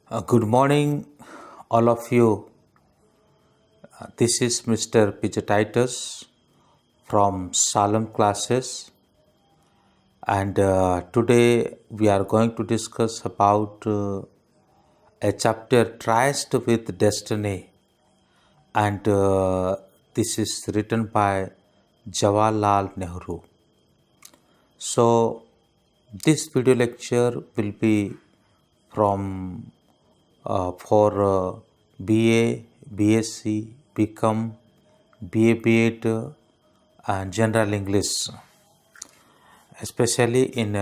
Good morning, all of you. This is Mr. Pijatitis from Salem classes, and today we are going to discuss about a chapter Traced with Destiny, and this is written by Jawaharlal Nehru. So, this video lecture will be from for BA, BSc, BCom, BA, BEd, and General English, especially in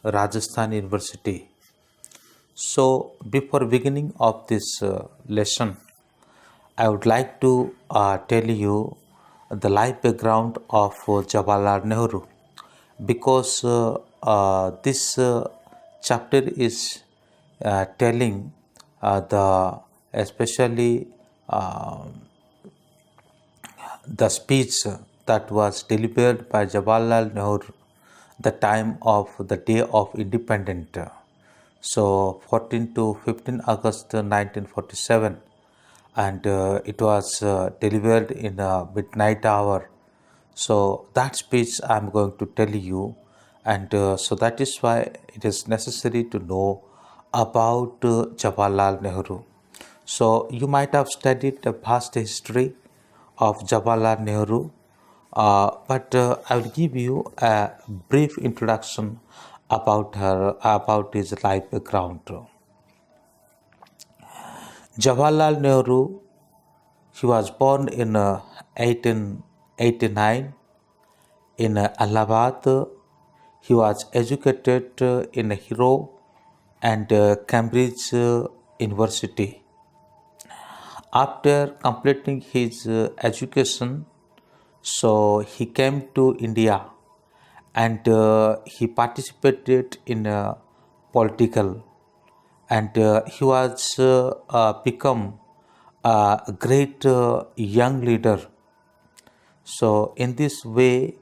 Rajasthan University. So, before beginning of this lesson, I would like to tell you the life background of Jawaharlal Nehru, because this chapter is telling the especially the speech that was delivered by Jawaharlal Nehru the time of the day of independence. So 14 to 15 August 1947, and it was delivered in a midnight hour. So that speech I am going to tell you, and so that is why it is necessary to know about Jawaharlal Nehru. So you might have studied the past history of Jawaharlal Nehru, but I will give you a brief introduction about his life background. Jawaharlal Nehru, he was born in 1889 in Allahabad. He was educated in Hero and Cambridge University. After completing his education, so he came to India, and he participated in political, and he was become a great young leader. So in this way,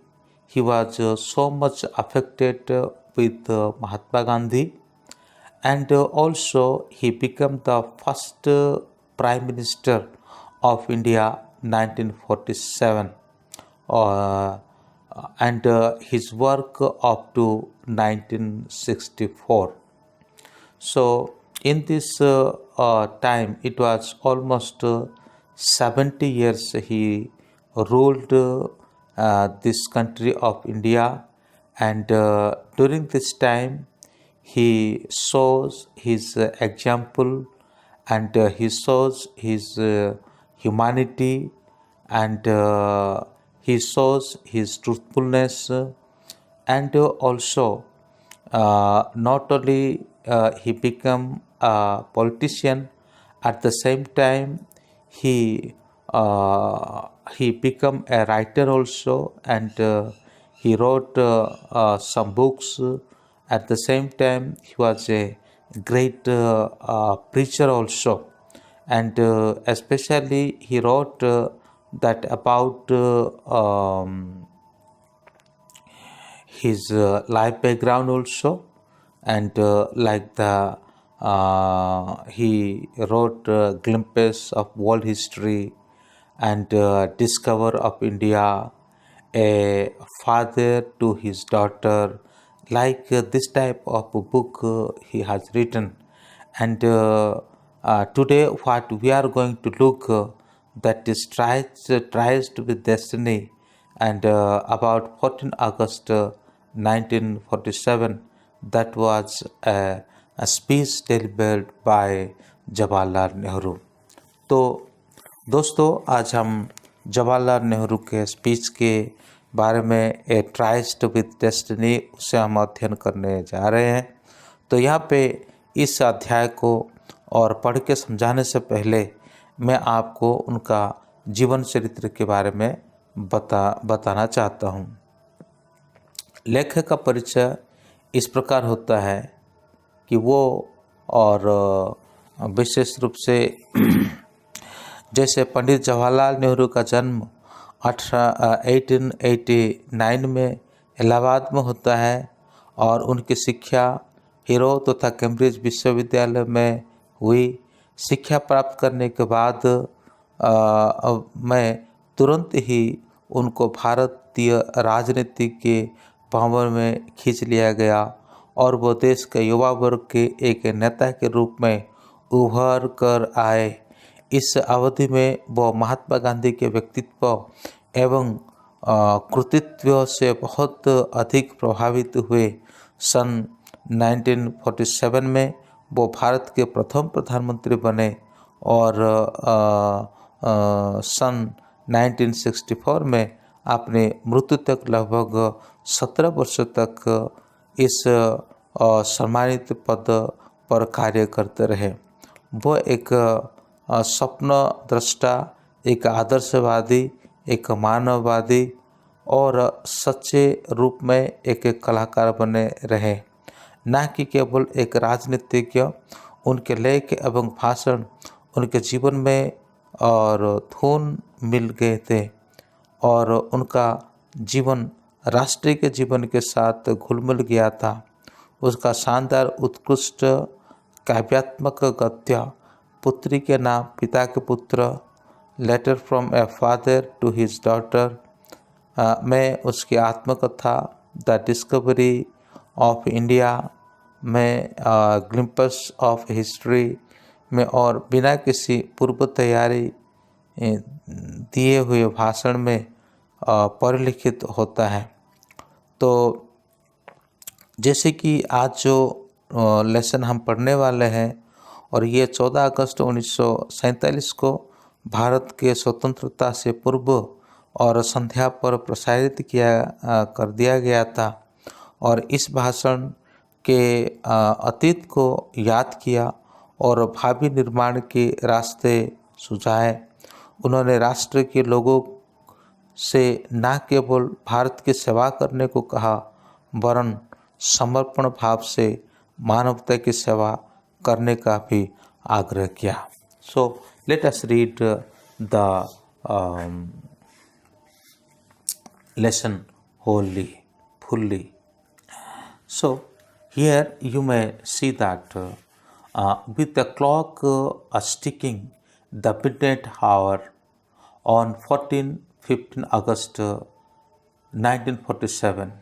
he was so much affected with Mahatma Gandhi, and also he became the first Prime Minister of India 1947, uh, and his work up to 1964. So in this time, it was almost 70 years he ruled this country of India, and during this time, he shows his example, and he shows his humanity, and he shows his truthfulness, and also not only he become a politician, at the same time he become a writer also, and he wrote some books. At the same time, he was a great preacher also, and especially he wrote that about his life background also, and like the he wrote glimpses of world history, and discover of India, a father to his daughter, like this type of book he has written. And today what we are going to look, that is traced with destiny, and about 14 August 1947, that was a speech delivered by Jawaharlal Nehru. तो दोस्तों, आज हम जवाहरलाल नेहरू के speech के बारे में, ए tryst with destiny, उसे हम अध्ययन करने जा रहे हैं। तो यहाँ पे इस अध्याय को और पढ़ के समझाने से पहले मैं आपको उनका जीवन चरित्र के बारे में बताना चाहता हूँ। लेखक का परिचय इस प्रकार होता है कि वो, और विशेष रूप से जैसे पंडित जवाहरलाल नेहरू का जन्म 1889 में इलाहाबाद में होता है, और उनकी शिक्षा हीरो तथा कैम्ब्रिज विश्वविद्यालय में हुई। शिक्षा प्राप्त करने के बाद मैं तुरंत ही उनको भारतीय राजनीति के भंवर में खींच लिया गया और वो देश के युवा वर्ग के एक नेता के रूप में उभर कर आए। इस अवधि में वो महात्मा गांधी के व्यक्तित्व एवं कृतित्व से बहुत अधिक प्रभावित हुए। सन 1947 में वो भारत के प्रथम प्रधानमंत्री बने और सन 1964 में अपने मृत्यु तक लगभग 17 वर्षों तक इस सम्मानित पद पर कार्य करते रहे। वो एक स्वप्न दृष्टा, एक आदर्शवादी, एक मानववादी और सच्चे रूप में एक कलाकार बने रहे, न कि केवल एक राजनीतिज्ञ। उनके लेख एवं भाषण उनके जीवन में और धुन मिल गए थे और उनका जीवन राष्ट्र के जीवन के साथ घुल मिल गया था। उसका शानदार उत्कृष्ट काव्यात्मक गद्य पुत्री के नाम पिता के पुत्र, letter from a father to his daughter में उसकी आत्मकथा द डिस्कवरी ऑफ इंडिया में, ग्लिम्पस ऑफ हिस्ट्री में और बिना किसी पूर्व तैयारी दिए हुए भाषण में परिलिखित होता है। तो जैसे कि आज जो लेसन हम पढ़ने वाले हैं और ये 14 अगस्त 1947 को भारत के स्वतंत्रता से पूर्व और संध्या पर प्रसारित कर दिया गया था और इस भाषण के अतीत को याद किया और भावी निर्माण के रास्ते सुझाए। उन्होंने राष्ट्र के लोगों से न केवल भारत की सेवा करने को कहा वरन समर्पण भाव से मानवता की सेवा करने का भी आग्रह किया। So let us read the lesson fully. So here you may see that with the clock ticking the midnight hour on 15 August 1947,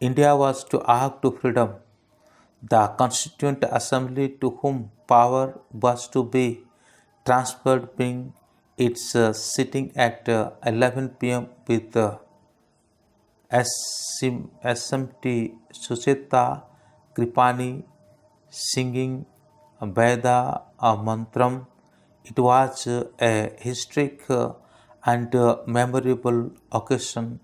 India was to act to freedom. The Constituent Assembly, to whom power was to be transferred, being its sitting at 11 p.m. with SMT Sucheta Kripani singing Veda Mantram. It was a historic and memorable occasion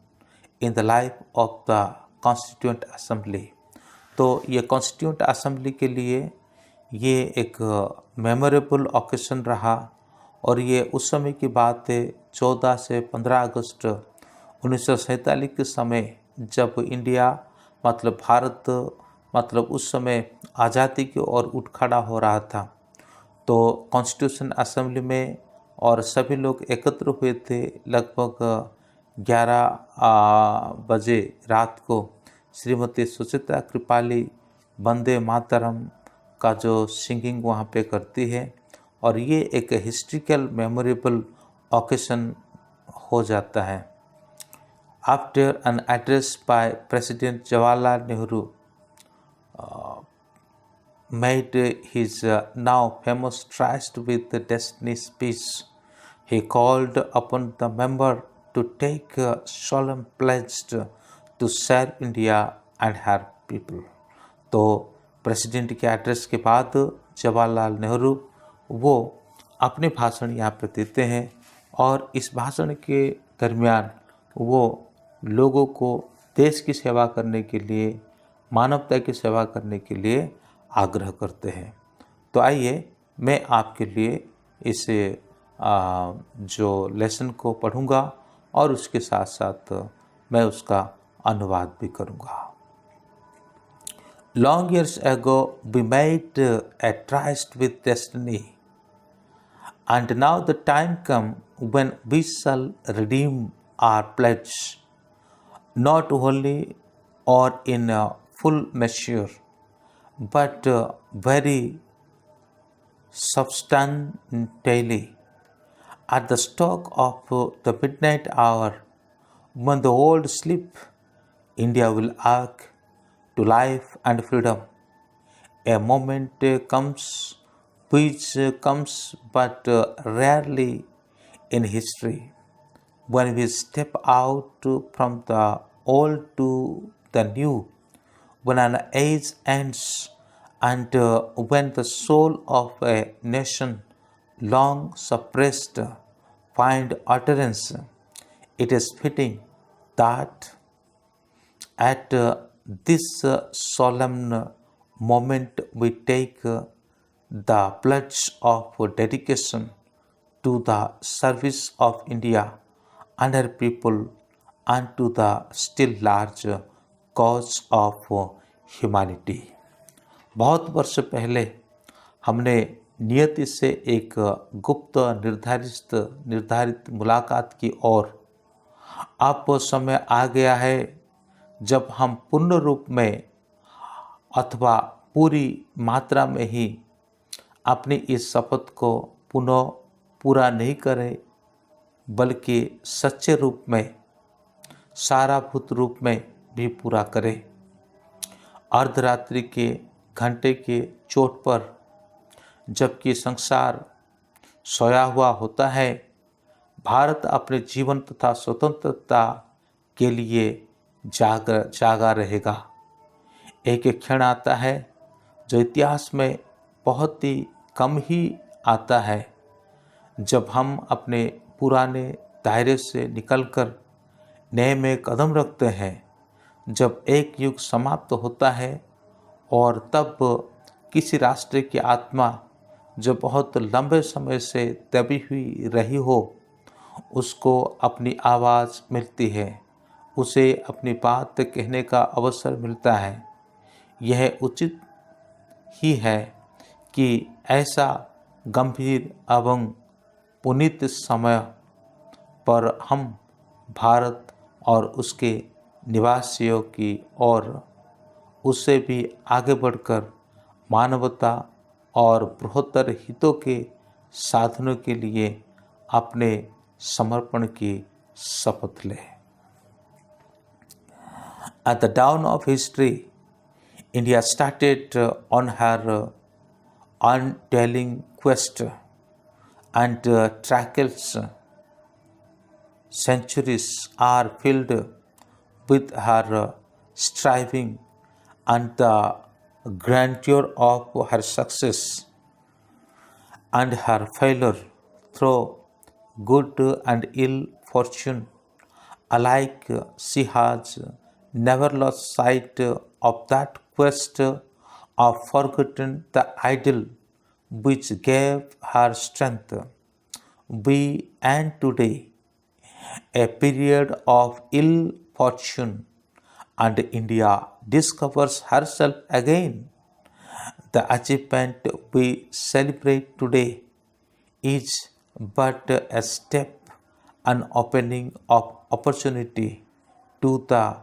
in the life of the Constituent Assembly. तो ये constituent assembly के लिए ये एक memorable occasion रहा और ये उस समय की बात है 14 से 15 अगस्त 1947 के समय, जब इंडिया मतलब भारत मतलब उस समय आज़ादी की ओर उठ खड़ा हो रहा था। तो कॉन्स्टिट्यूशन असेंबली में और सभी लोग एकत्र हुए थे। लगभग 11 बजे रात को श्रीमती सुचित्रा कृपाली वंदे मातरम का जो सिंगिंग वहाँ पे करती है और ये एक हिस्ट्रिकल मेमोरेबल ओकेशन हो जाता है। After an address by President Jawaharlal Nehru made his now famous Trust with Destiny speech, he called upon the member to take a solemn pledge to serve India and her people. तो president के address के बाद जवाहरलाल नेहरू वो अपने भाषण यहाँ पर देते हैं और इस भाषण के दरमियान वो लोगों को देश की सेवा करने के लिए, मानवता की सेवा करने के लिए आग्रह करते हैं। तो आइए मैं आपके लिए इस जो लेसन को पढ़ूंगा और उसके साथ साथ मैं उसका अनुवाद भी करूंगा। Long years ago we made a tryst with destiny, and now the time come when we shall redeem our pledge, not wholly or in full measure, but very substantially. At the stroke of the midnight hour, when the world sleep, India will awake to life and freedom. A moment comes which comes but rarely in history, when we step out from the old to the new, when an age ends, and when the soul of a nation long suppressed find utterance. It is fitting that at this solemn moment we take the pledge of dedication to the service of India and her people and to the still large cause of humanity. बहुत वर्ष पहले हमने नियति से एक गुप्त निर्धारित मुलाकात की और अब वो समय आ गया है जब हम पूर्ण रूप में अथवा पूरी मात्रा में ही अपनी इस शपथ को पुनः पूरा नहीं करें, बल्कि सच्चे रूप में, साराभूत रूप में भी पूरा करें। अर्धरात्रि के घंटे के चोट पर जबकि संसार सोया हुआ होता है, भारत अपने जीवन तथा स्वतंत्रता के लिए जागा रहेगा। एक क्षण आता है जो इतिहास में बहुत ही कम ही आता है, जब हम अपने पुराने दायरे से निकलकर नए में कदम रखते हैं, जब एक युग समाप्त होता है और तब किसी राष्ट्र की आत्मा जो बहुत लंबे समय से दबी हुई रही हो, उसको अपनी आवाज़ मिलती है, उसे अपनी बात कहने का अवसर मिलता है। यह उचित ही है कि ऐसा गंभीर एवं पुनीत समय पर हम भारत और उसके निवासियों की और उससे भी आगे बढ़कर मानवता और बृहत्तर हितों के साधनों के लिए अपने समर्पण की शपथ लें। At the dawn of history, India started on her undying quest, and Trakel's centuries are filled with her striving and the grandeur of her success and her failure through good and ill fortune. Alike, she has never lost sight of that quest or forgotten the ideal which gave her strength. We end today a period of ill fortune, and India discovers herself again. The achievement we celebrate today is but a step, an opening of opportunity to the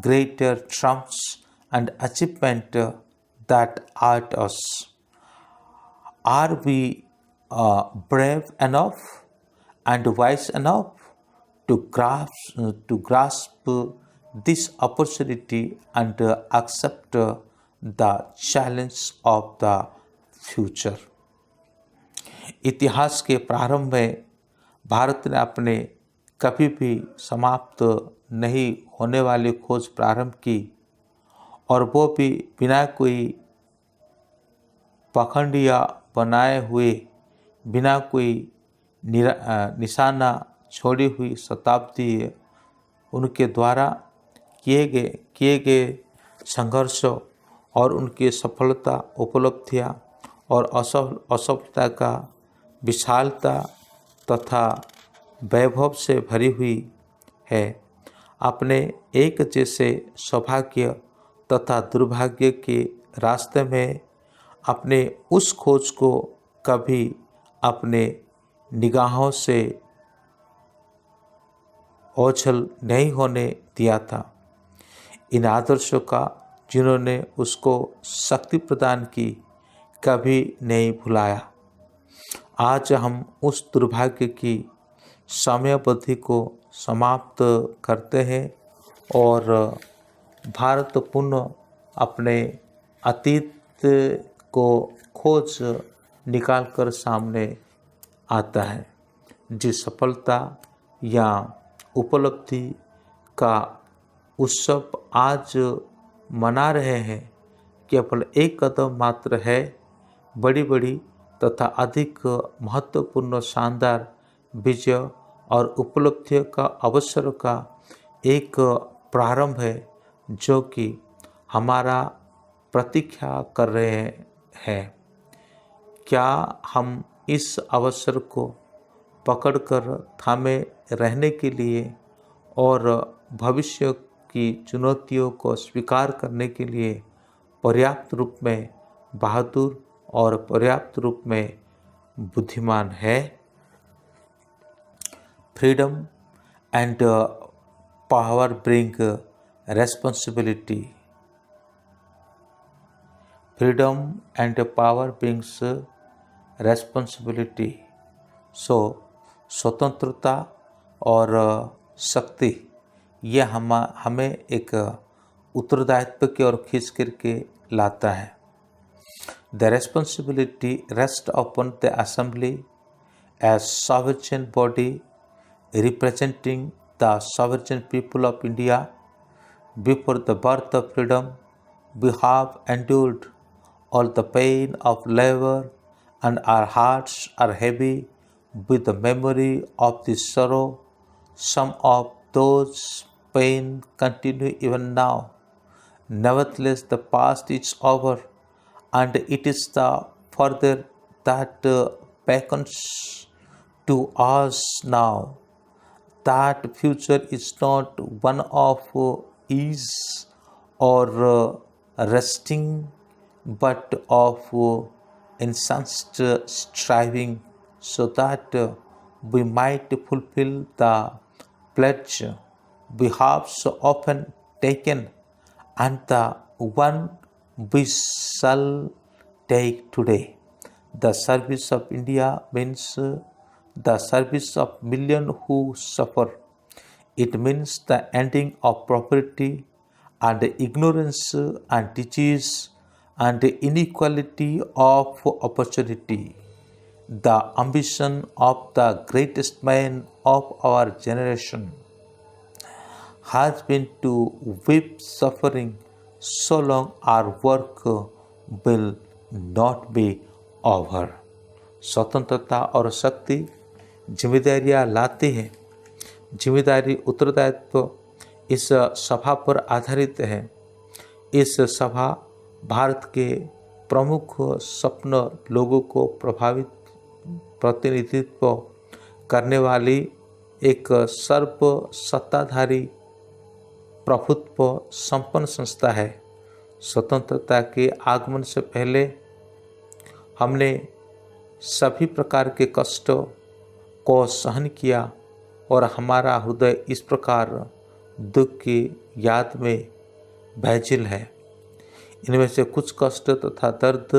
greater triumphs and achievement that await us. Are we brave enough and wise enough to grasp this opportunity and accept the challenge of the future? इतिहास के प्रारंभ में भारत ने अपने कभी भी समाप्त नहीं होने वाली खोज प्रारंभ की, और वो भी बिना कोई पखंडिया बनाए हुए, बिना कोई निशाना छोड़ी हुई शताब्दी उनके द्वारा किए गए संघर्षों और उनकी सफलता, उपलब्धियां और असफलता का विशालता तथा वैभव से भरी हुई है। अपने एक जैसे सौभाग्य तथा दुर्भाग्य के रास्ते में अपने उस खोज को कभी अपने निगाहों से ओझल नहीं होने दिया था। इन आदर्शों का जिन्होंने उसको शक्ति प्रदान की कभी नहीं भुलाया। आज हम उस दुर्भाग्य की समयावधि को समाप्त करते हैं और भारत पुनः अपने अतीत को खोज निकाल कर सामने आता है। जिस सफलता या उपलब्धि का उत्सव आज मना रहे हैं, केवल एक कदम मात्र है बड़ी बड़ी तथा अधिक महत्वपूर्ण शानदार विजय और उपलब्धियों का अवसर का एक प्रारंभ है, जो कि हमारा प्रतीक्षा कर रहे हैं। क्या हम इस अवसर को पकड़कर थामे रहने के लिए और भविष्य की चुनौतियों को स्वीकार करने के लिए पर्याप्त रूप में बहादुर और पर्याप्त रूप में बुद्धिमान है? Freedom and power bring responsibility. Freedom and power brings responsibility. So स्वतंत्रता और शक्ति ये हमें एक उत्तरदायित्व की ओर खींच करके लाता है। The responsibility rests upon the assembly as sovereign body representing the sovereign people of India. Before the birth of freedom, we have endured all the pain of labor, and our hearts are heavy with the memory of the sorrow. Some of those pain continue even now. Nevertheless, the past is over, and it is the further that beckons to us now. That future is not one of ease or resting, but of incessant striving, so that we might fulfill the pledge we have so often taken, and the one we shall take today. The service of India means the service of millions who suffer. It means the ending of poverty and ignorance and disease and inequality of opportunity. The ambition of the greatest man of our generation has been to weep suffering so long our work will not be over. स्वतंत्रता और शक्ति जिम्मेदारियाँ लाती है। जिम्मेदारी उत्तरदायित्व इस सभा पर आधारित है। इस सभा भारत के प्रमुख सपन लोगों को प्रभावित प्रतिनिधित्व करने वाली एक सर्व सत्ताधारी प्रभुत्व संपन्न संस्था है। स्वतंत्रता के आगमन से पहले हमने सभी प्रकार के कष्टों को सहन किया और हमारा हृदय इस प्रकार दुख की याद में भयचील है। इनमें से कुछ कष्ट तथा दर्द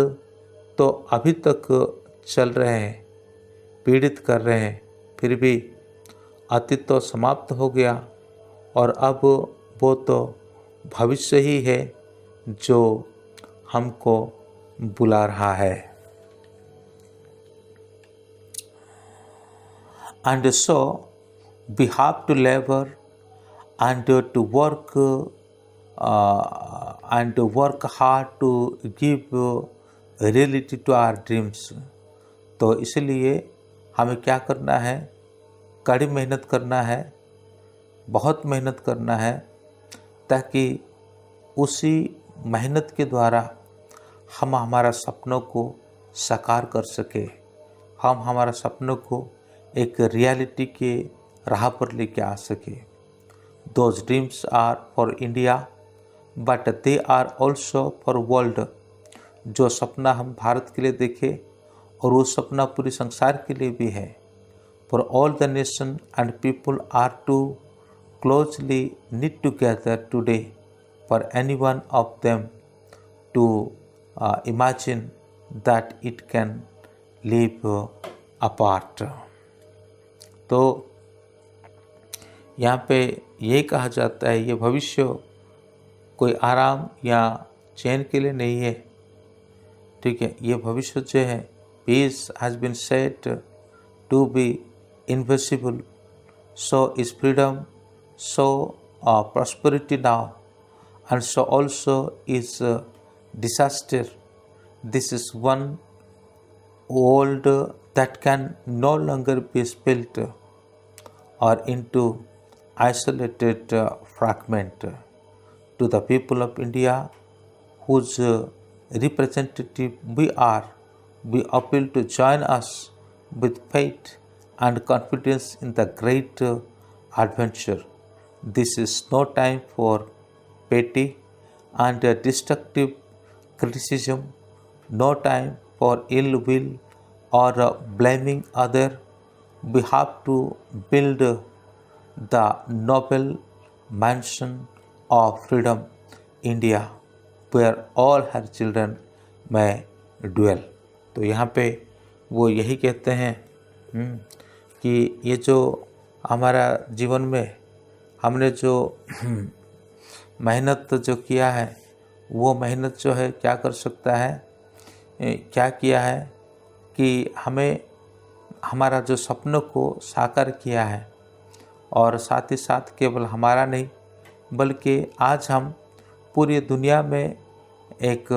तो अभी तक चल रहे हैं, पीड़ित कर रहे हैं, फिर भी अतीत तो समाप्त हो गया और अब वो तो भविष्य ही है जो हमको बुला रहा है। And so we have to labor and to work hard to give reality to our dreams. तो इसलिए हमें क्या करना है? कड़ी मेहनत करना है, बहुत मेहनत करना है, ताकि उसी मेहनत के द्वारा हम हमारा सपनों को साकार कर सके। हम हमारा सपनों को एक रियलिटी के राह पर लेके आ सके। Those dreams are for India, but they are also for world. जो सपना हम भारत के लिए देखें और वो सपना पूरे संसार के लिए भी है। For all the nation and people are too closely knit together today for any one of them to imagine that it can live apart। तो यहाँ पे ये कहा जाता है, ये भविष्य कोई आराम या चैन के लिए नहीं है, ठीक है। ये भविष्य जो है, peace has been set to be invisible, so is freedom, so prosperity now, and so also is disaster. This is one world that can no longer be split or into isolated fragment. To the people of India, whose representative we are, we appeal to join us with faith and confidence in the great adventure. This is no time for petty and destructive criticism, no time for ill will or blaming other. We have to build the noble mansion of freedom, India, where all her children may dwell. तो यहाँ पे वो यही कहते हैं कि ये जो हमारा जीवन में हमने जो मेहनत जो किया है, वो मेहनत जो है क्या कर सकता है, क्या किया है कि हमें हमारा जो सपनों को साकार किया है, और साथ ही साथ केवल हमारा नहीं बल्कि आज हम पूरी दुनिया में एक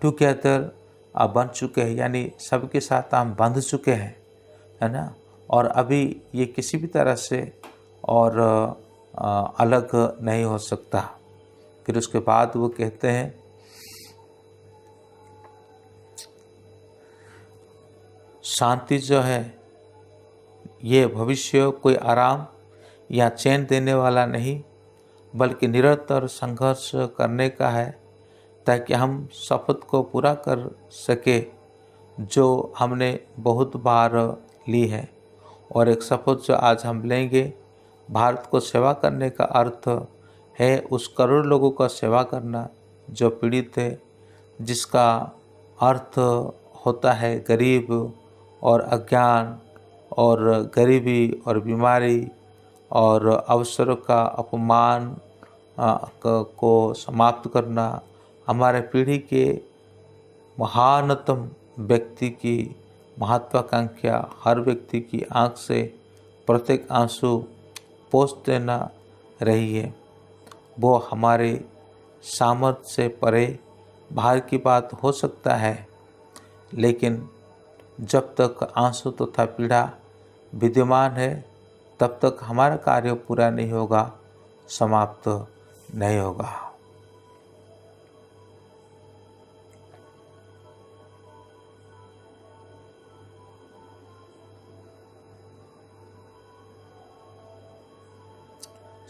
टुगेदर बन चुके हैं, यानी सबके साथ हम बंध चुके हैं, है ना। और अभी ये किसी भी तरह से और अलग नहीं हो सकता। फिर उसके बाद वो कहते हैं, शांति जो है ये भविष्य कोई आराम या चैन देने वाला नहीं बल्कि निरंतर संघर्ष करने का है, ताकि हम शपथ को पूरा कर सके जो हमने बहुत बार ली है। और एक शपथ जो आज हम लेंगे, भारत को सेवा करने का अर्थ है उस करोड़ लोगों का सेवा करना जो पीड़ित है, जिसका अर्थ होता है गरीब और अज्ञान और गरीबी और बीमारी और अवसरों का अपमान को समाप्त करना। हमारे पीढ़ी के महानतम व्यक्ति की महत्वाकांक्षा हर व्यक्ति की आंख से प्रत्येक आंसू पोंछ देना रही है। वो हमारे सामर्थ्य से परे बाहर की बात हो सकता है, लेकिन जब तक आंसू तथा पीड़ा विद्यमान है तब तक हमारा कार्य पूरा नहीं होगा, समाप्त नहीं होगा।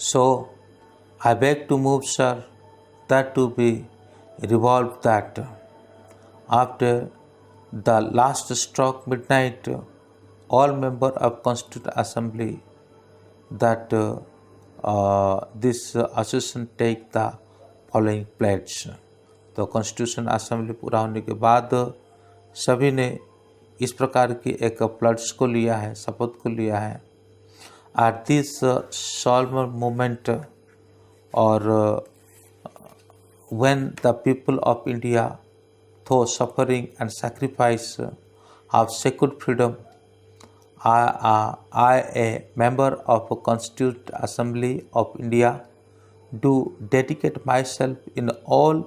So I beg to move, sir, that to be revolved that after the last stroke midnight, all member of Constituent Assembly that this association take the following pledge। तो कॉन्स्टिट्यूशन असेंबली पूरा होने के बाद सभी ने इस प्रकार की एक प्लेड्ज को लिया है, शपथ को लिया है। At this solemn moment, or when the people of India, through suffering and sacrifice, have secured freedom, I, a member of a Constituent Assembly of India, do dedicate myself in all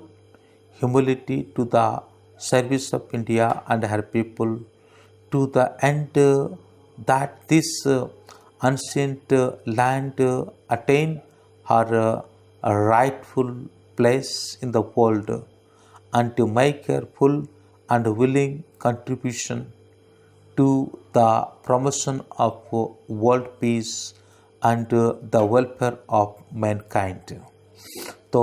humility to the service of India and her people, to the end that this ancient land attain her rightful place in the world, and to make her full and willing contribution to the promotion of world peace and the welfare of mankind। तो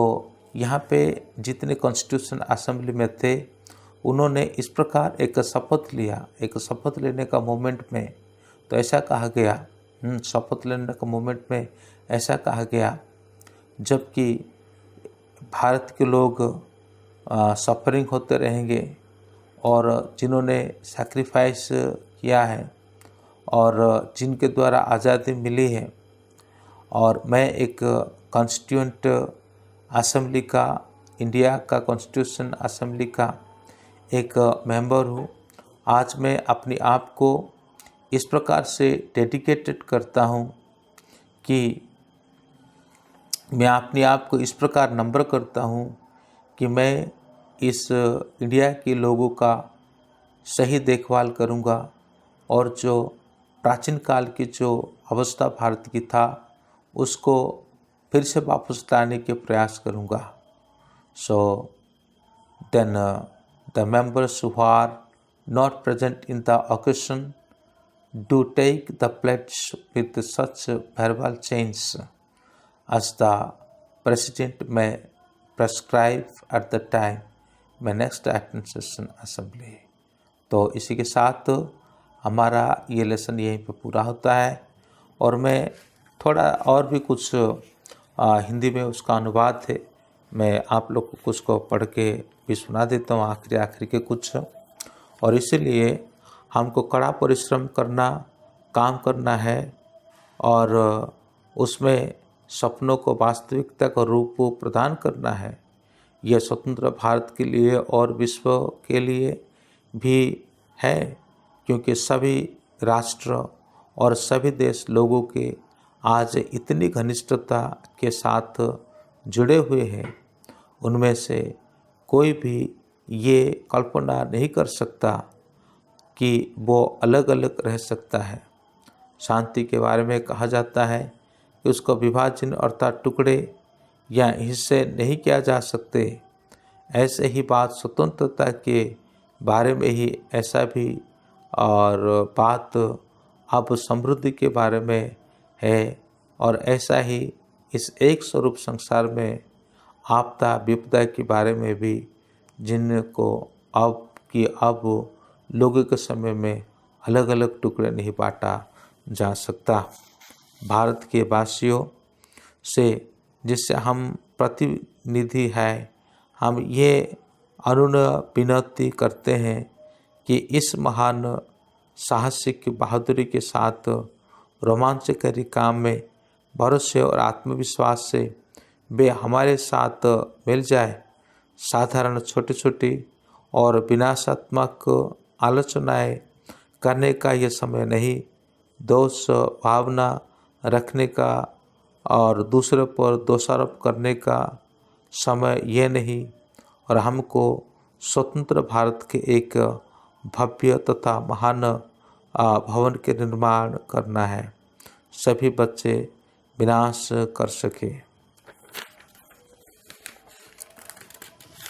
यहाँ पे जितने constitution assembly में थे उन्होंने इस प्रकार एक शपथ लिया। एक शपथ लेने का मोमेंट में तो ऐसा कहा गया, शपथ लेने का मोमेंट में ऐसा कहा गया, जबकि भारत के लोग सफरिंग होते रहेंगे और जिन्होंने सैक्रिफाइस किया है और जिनके द्वारा आज़ादी मिली है। और मैं एक कॉन्स्टिट्यूएंट असेंबली का, इंडिया का कॉन्स्टिट्यूशन असेंबली का एक मेंबर हूँ। आज मैं अपने आप को इस प्रकार से डेडिकेटेड करता हूँ कि मैं अपने आप को इस प्रकार नम्र करता हूँ कि मैं इस इंडिया के लोगों का सही देखभाल करूँगा और जो प्राचीन काल की जो अवस्था भारत की था उसको फिर से वापस लाने के प्रयास करूँगा। So then the members who are not present in the occasion do take the pledge with such verbal change as the president may prescribe at the time my next attendance assembly। तो इसी के साथ हमारा ये lesson यहीं पे पूरा होता है और मैं थोड़ा और भी कुछ हिंदी में उसका अनुवाद है, मैं आप लोग को कुछ को पढ़ के भी सुना देता हूँ आखिरी के कुछ। और इसीलिए हमको कड़ा परिश्रम करना, काम करना है और उसमें सपनों को वास्तविकता का रूप प्रदान करना है। यह स्वतंत्र भारत के लिए और विश्व के लिए भी है, क्योंकि सभी राष्ट्र और सभी देश लोगों के आज इतनी घनिष्ठता के साथ जुड़े हुए हैं, उनमें से कोई भी ये कल्पना नहीं कर सकता कि वो अलग अलग रह सकता है। शांति के बारे में कहा जाता है कि उसको विभाजन अर्थात टुकड़े या हिस्से नहीं किया जा सकते। ऐसे ही बात स्वतंत्रता के बारे में ही ऐसा भी और बात अब समृद्धि के बारे में है और ऐसा ही इस एक स्वरूप संसार में आपदा विपदा के बारे में भी, जिनको अब लोगों के समय में अलग अलग टुकड़े नहीं बांटा जा सकता। भारत के वासियों से जिससे हम प्रतिनिधि हैं, हम ये विनती करते हैं कि इस महान साहसिक बहादुरी के साथ रोमांचकारी काम में भरोसे और आत्मविश्वास से वे हमारे साथ मिल जाए। साधारण छोटी छोटी और विनाशात्मक आलोचनाएं करने का ये समय नहीं, दोष भावना रखने का और दूसरे पर दोषारोप करने का समय ये नहीं। और हमको स्वतंत्र भारत के एक भव्य तथा महान भवन के निर्माण करना है, सभी बच्चे विनाश कर सके।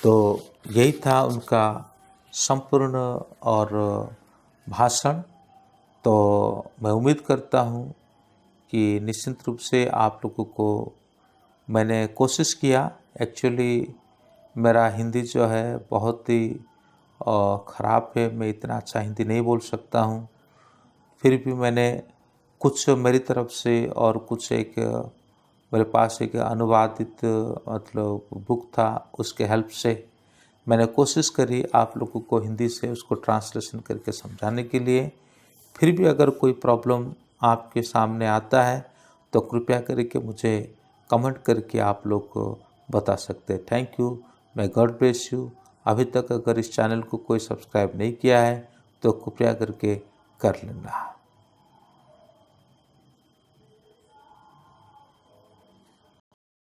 तो यही था उनका संपूर्ण और भाषण। तो मैं उम्मीद करता हूँ कि निश्चित रूप से आप लोगों को मैंने कोशिश किया। एक्चुअली मेरा हिंदी जो है बहुत ही ख़राब है, मैं इतना अच्छा हिंदी नहीं बोल सकता हूँ, फिर भी मैंने कुछ मेरी तरफ से और कुछ एक मेरे पास एक अनुवादित मतलब बुक था, उसके हेल्प से मैंने कोशिश करी आप लोगों को हिंदी से उसको ट्रांसलेशन करके समझाने के लिए। फिर भी अगर कोई प्रॉब्लम आपके सामने आता है तो कृपया करके मुझे कमेंट करके आप लोग बता सकते हैं। थैंक यू, मैं गॉड ब्लेस यू। अभी तक अगर इस चैनल को कोई सब्सक्राइब नहीं किया है तो कृपया करके कर लेना।